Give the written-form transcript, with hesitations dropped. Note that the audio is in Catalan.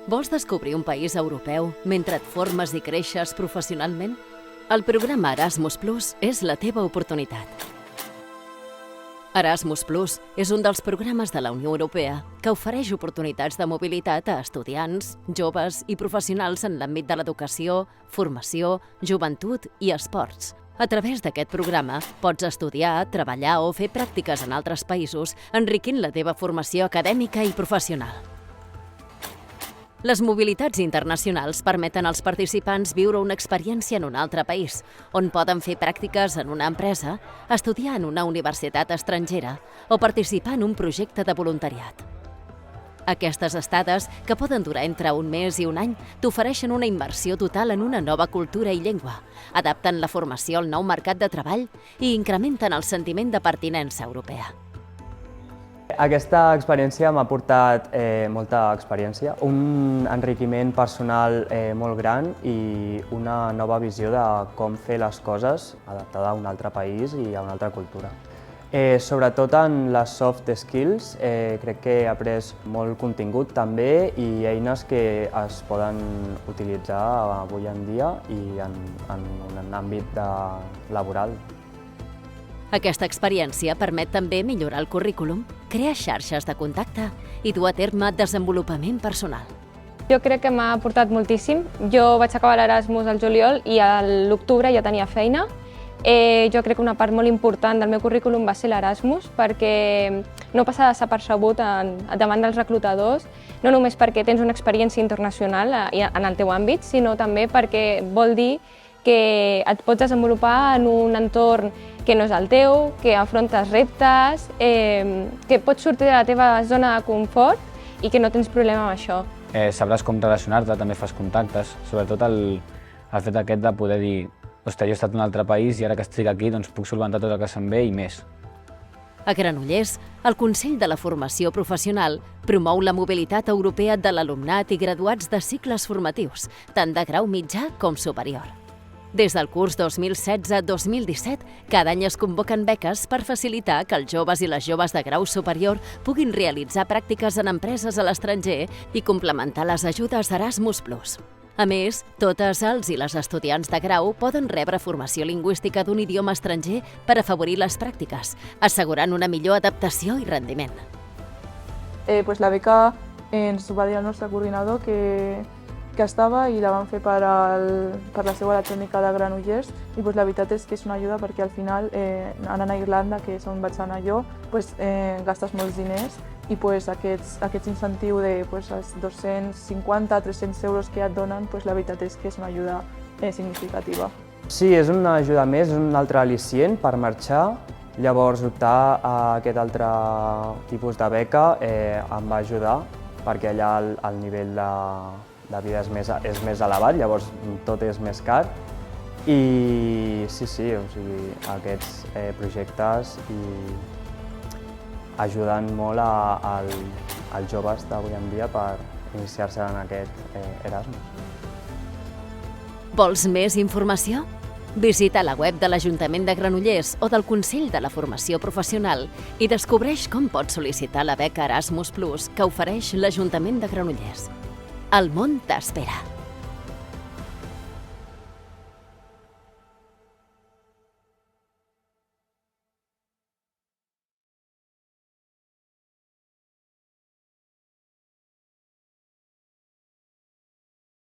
Vols descobrir un país europeu mentre et formes i creixes professionalment? El programa Erasmus Plus és la teva oportunitat. Erasmus Plus és un dels programes de la Unió Europea que ofereix oportunitats de mobilitat a estudiants, joves i professionals en l'àmbit de l'educació, formació, joventut i esports. A través d'aquest programa pots estudiar, treballar o fer pràctiques en altres països, enriquint la teva formació acadèmica i professional. Les mobilitats internacionals permeten als participants viure una experiència en un altre país, on poden fer pràctiques en una empresa, estudiar en una universitat estrangera o participar en un projecte de voluntariat. Aquestes estades, que poden durar entre un mes i un any, t'ofereixen una immersió total en una nova cultura i llengua, adapten la formació al nou mercat de treball i incrementen el sentiment de pertinença europea. Aquesta experiència m'ha portat molta experiència, un enriquiment personal molt gran i una nova visió de com fer les coses adaptada a un altre país i a una altra cultura. Sobretot en les soft skills crec que he après molt contingut també i eines que es poden utilitzar avui en dia i en l'àmbit laboral. Aquesta experiència permet també millorar el currículum, crear xarxes de contacte i dur a terme desenvolupament personal. Jo crec que m'ha aportat moltíssim. Jo vaig acabar l'Erasmus al juliol i a l'octubre ja tenia feina. Jo crec que una part molt important del meu currículum va ser l'Erasmus perquè no passa desapercebut davant dels reclutadors, no només perquè tens una experiència internacional en el teu àmbit, sinó també perquè vol dir que et pots desenvolupar en un entorn que no és el teu, que afrontes reptes, que pots sortir de la teva zona de confort i que no tens problema amb això. Sabràs com relacionar-te, també fas contactes, sobretot el fet aquest de poder dir «Ostres, jo he estat en un altre país i ara que estic aquí doncs puc solventar tot el que se'm ve i més». A Granollers, el Consell de la Formació Professional promou la mobilitat europea de l'alumnat i graduats de cicles formatius, tant de grau mitjà com superior. Des del curs 2016-2017, cada any es convoquen beques per facilitar que els joves i les joves de grau superior puguin realitzar pràctiques en empreses a l'estranger i complementar les ajudes Erasmus Plus. A més, totes els i les estudiants de grau poden rebre formació lingüística d'un idioma estranger per afavorir les pràctiques, assegurant una millor adaptació i rendiment. La beca ens va dir el nostre coordinador que estava i la van fer per la seu electrònica de Granollers i la veritat és que és una ajuda perquè al final anant a Irlanda, que és on vaig anar jo, gastes molts diners i aquest incentiu de 250-300 euros que et donen, la veritat és que és una ajuda significativa. Sí, és una ajuda més, és un altre al·licient per marxar. Llavors, optar a aquest altre tipus de beca em va ajudar perquè allà el nivell de vida és més elevat, llavors tot és més car. I sí, aquests projectes ajuden molt als joves d'avui en dia per iniciar-se en aquest Erasmus. Vols més informació? Visita la web de l'Ajuntament de Granollers o del Consell de la Formació Professional i descobreix com pots sol·licitar la beca Erasmus Plus que ofereix l'Ajuntament de Granollers. El món t'espera.